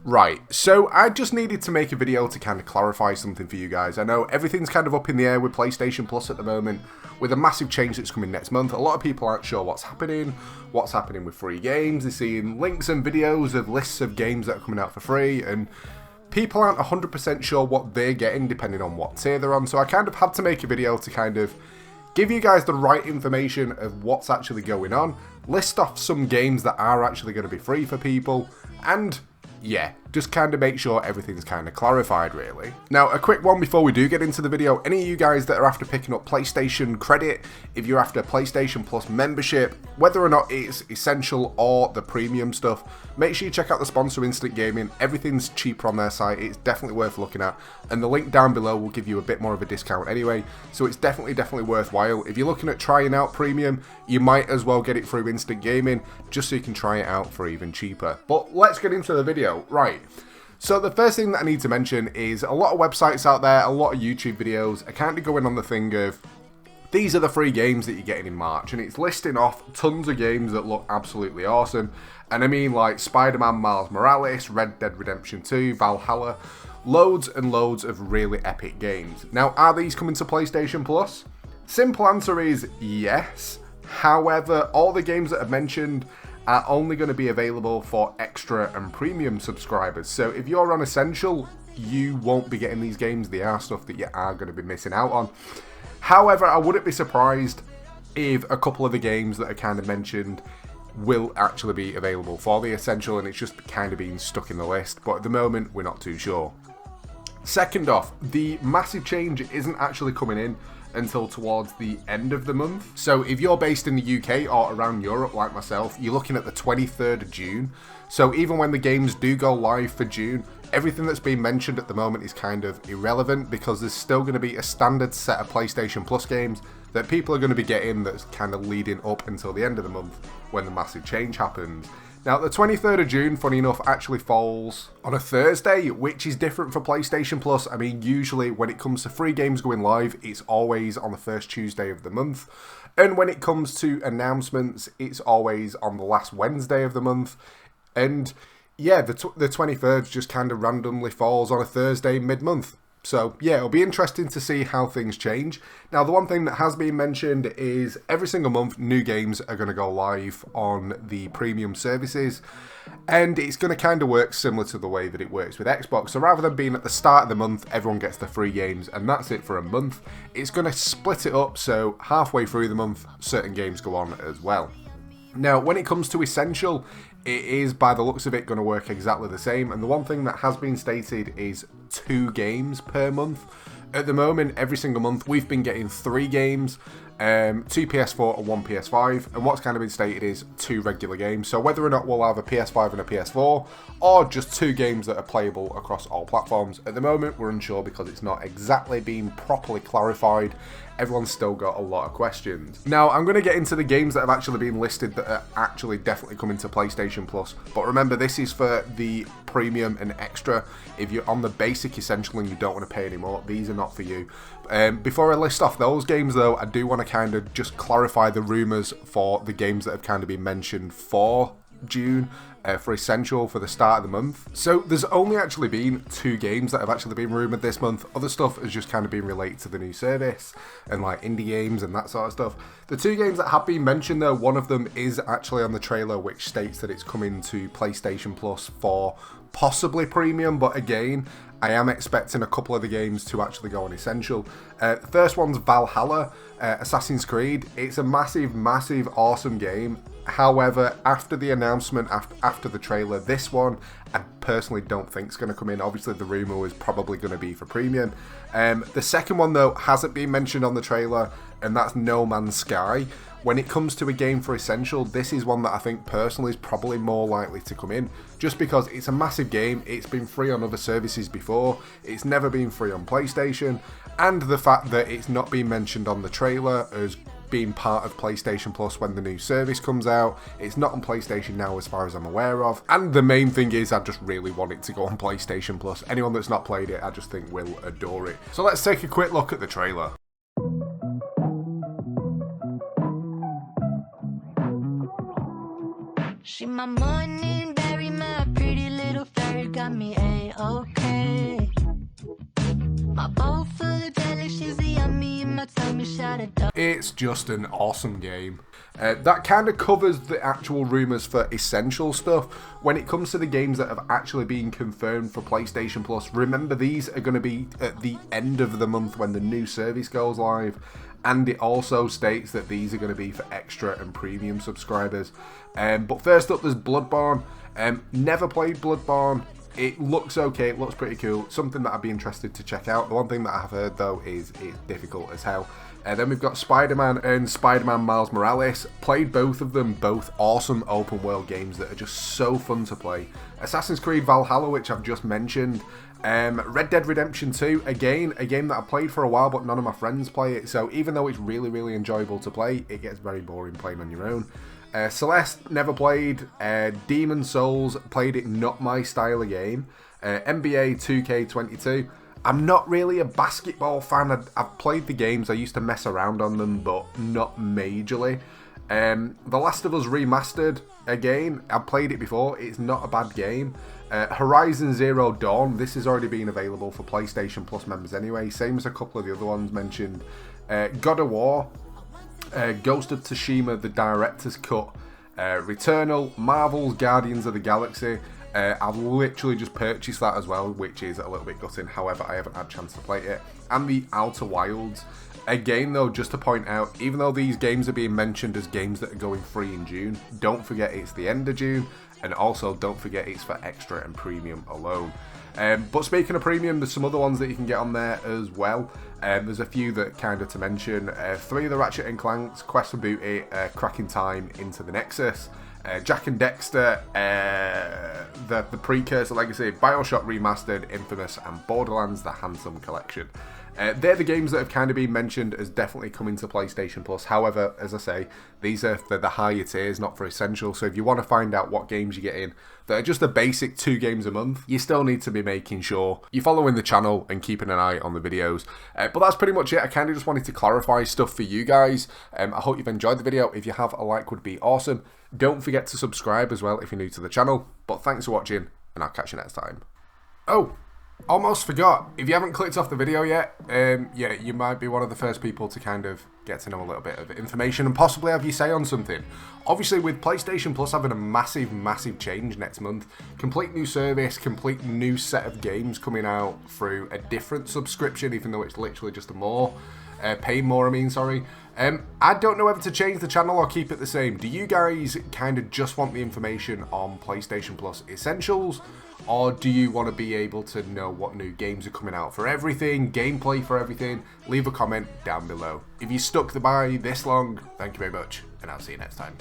Right, so I just needed to make a video to kind of clarify something for you guys. I know everything's kind of up in the air with PlayStation Plus at the moment, with a massive change that's coming next month. A lot of people aren't sure what's happening with free games. They're seeing links and videos of lists of games that are coming out for free, and people aren't 100% sure what they're getting depending on what tier they're on. So I kind of had to make a video to kind of give you guys the right information of what's actually going on, list off some games that are actually going to be free for people, and yeah, just kind of make sure everything's kind of clarified, really. Now, a quick one before we do get into the video. Any of you guys that are after picking up PlayStation credit, if you're after PlayStation Plus membership, whether or not it's essential or the premium stuff, make sure you check out the sponsor, Instant Gaming. Everything's cheaper on their site. It's definitely worth looking at. And the link down below will give you a bit more of a discount anyway. So it's definitely worthwhile. If you're looking at trying out premium, you might as well get it through Instant Gaming, just so you can try it out for even cheaper. But let's get into the video. Right. So the first thing that I need to mention is a lot of websites out there, a lot of YouTube videos are kind of going on the thing of these are the free games that you're getting in March, and it's listing off tons of games that look absolutely awesome. And I mean like Spider-Man Miles Morales, Red Dead Redemption 2, Valhalla, loads and loads of really epic games. Now, are these coming to PlayStation Plus? Simple answer is yes. However, all the games that I've mentioned are only going to be available for extra and premium subscribers. So if you're on Essential, you won't be getting these games. They are stuff that you are going to be missing out on. However, I wouldn't be surprised if a couple of the games that are kind of mentioned will actually be available for the Essential, and it's just kind of being stuck in the list. But at the moment, we're not too sure. Second off, the massive change isn't actually coming in until towards the end of the month. So if you're based in the UK or around Europe like myself, you're looking at the 23rd of June. So even when the games do go live for June, everything that's being mentioned at the moment is kind of irrelevant, because there's still going to be a standard set of PlayStation Plus games that people are going to be getting that's kind of leading up until the end of the month when the massive change happens. Now, the 23rd of June, funny enough, actually falls on a Thursday, which is different for PlayStation Plus. I mean, usually when it comes to free games going live, it's always on the first Tuesday of the month. And when it comes to announcements, it's always on the last Wednesday of the month. And yeah, the 23rd just kind of randomly falls on a Thursday mid-month. So yeah, it'll be interesting to see how things change. Now, the one thing that has been mentioned is every single month new games are going to go live on the premium services, and it's going to kind of work similar to the way that it works with Xbox. So rather than being at the start of the month, everyone gets the free games and that's it for a month, it's going to split it up, so halfway through the month certain games go on as well. Now, when it comes to Essential, it is, by the looks of it, going to work exactly the same. And the one thing that has been stated is 2 games per month. At the moment, every single month, we've been getting 3 games, 2 PS4 and 1 PS5. And what's kind of been stated is 2 regular games. So whether or not we'll have a PS5 and a PS4, or just 2 games that are playable across all platforms. At the moment, we're unsure because it's not exactly been properly clarified. Everyone's still got a lot of questions. Now, I'm going to get into the games that have actually been listed that are actually definitely coming to PlayStation Plus. But remember, this is for the premium and extra. If you're on the basic Essential and you don't want to pay anymore, these are not for you. Before I list off those games, though, I do want to kind of just clarify the rumours for the games that have kind of been mentioned for June. For Essential for the start of the month. So there's only actually been 2 games that have actually been rumoured this month. Other stuff has just kind of been related to the new service and like indie games and that sort of stuff. The 2 games that have been mentioned though, one of them is actually on the trailer, which states that it's coming to PlayStation Plus for possibly premium, but again, I am expecting a couple of the games to actually go on Essential. The first one's Valhalla, Assassin's Creed. It's a massive, awesome game. However, after the announcement, after the trailer, this one I personally don't think is going to come in. Obviously, the rumour was probably going to be for premium. The second one, though, hasn't been mentioned on the trailer, and that's No Man's Sky. When it comes to a game for Essential, this is one that I think personally is probably more likely to come in, just because it's a massive game. It's been free on other services before, it's never been free on PlayStation, and the fact that it's not been mentioned on the trailer as being part of PlayStation Plus when the new service comes out. It's not on PlayStation now as far as I'm aware of, and the main thing is I just really want it to go on PlayStation Plus. Anyone that's not played it, I just think will adore it. So let's take a quick look at the trailer. She my morning berry, my pretty little fairy got me A-okay. My bowl full of jelly, she's a yummy, and my tummy shot a dog. It's just an awesome game. That kind of covers the actual rumours for essential stuff. When it comes to the games that have actually been confirmed for PlayStation Plus, remember these are going to be at the end of the month when the new service goes live. And it also states that these are going to be for extra and premium subscribers. But first up, there's Bloodborne. Never played Bloodborne. It looks okay, it looks pretty cool. Something that I'd be interested to check out. The one thing that I have heard though is it's difficult as hell. Then we've got Spider-Man and Spider-Man Miles Morales. Played both of them, both awesome open world games that are just so fun to play. Assassin's Creed Valhalla, which I've just mentioned. Red Dead Redemption 2, again, a game that I played for a while but none of my friends play it, so even though it's really, really enjoyable to play, it gets very boring playing on your own. Celeste, never played. Demon Souls, played it, not my style of game. NBA 2K22, I'm not really a basketball fan. I've played the games, I used to mess around on them, but not majorly. The Last of Us Remastered, again, I've played it before, it's not a bad game. Horizon Zero Dawn, this has already been available for PlayStation Plus members anyway, same as a couple of the other ones mentioned. God of War, Ghost of Tsushima, the Director's Cut, Returnal, Marvel's Guardians of the Galaxy. I've literally just purchased that as well, which is a little bit gutting, however I haven't had a chance to play it. And the Outer Wilds. Again though, just to point out, even though these games are being mentioned as games that are going free in June, don't forget it's the end of June, and also don't forget it's for extra and premium alone. But speaking of premium, there's some other ones that you can get on there as well. There's a few that kind of to mention. 3 of the Ratchet & Clanks, Quest for Booty, Cracking Time, Into the Nexus, Jack and Dexter, the Precursor Legacy, Bioshock Remastered, Infamous, and Borderlands, the Handsome Collection. They're the games that have kind of been mentioned as definitely coming to PlayStation Plus. However, as I say, these are for the higher tiers, not for essential. So if you want to find out what games you get in that are just a basic 2 games a month, you still need to be making sure you're following the channel and keeping an eye on the videos. But that's pretty much it. I kind of just wanted to clarify stuff for you guys. I hope you've enjoyed the video. If you have, a like would be awesome. Don't forget to subscribe as well if you're new to the channel. But thanks for watching, and I'll catch you next time. Oh! Almost forgot, if you haven't clicked off the video yet, yeah, you might be one of the first people to kind of get to know a little bit of information and possibly have your say on something. Obviously, with PlayStation Plus having a massive change next month, complete new service, complete new set of games coming out through a different subscription, even though it's literally just a more, paying more, I don't know whether to change the channel or keep it the same. Do you guys kind of just want the information on PlayStation Plus Essentials? Or do you want to be able to know what new games are coming out for everything, gameplay for everything? Leave a comment down below. If you stuck by this long, thank you very much, and I'll see you next time.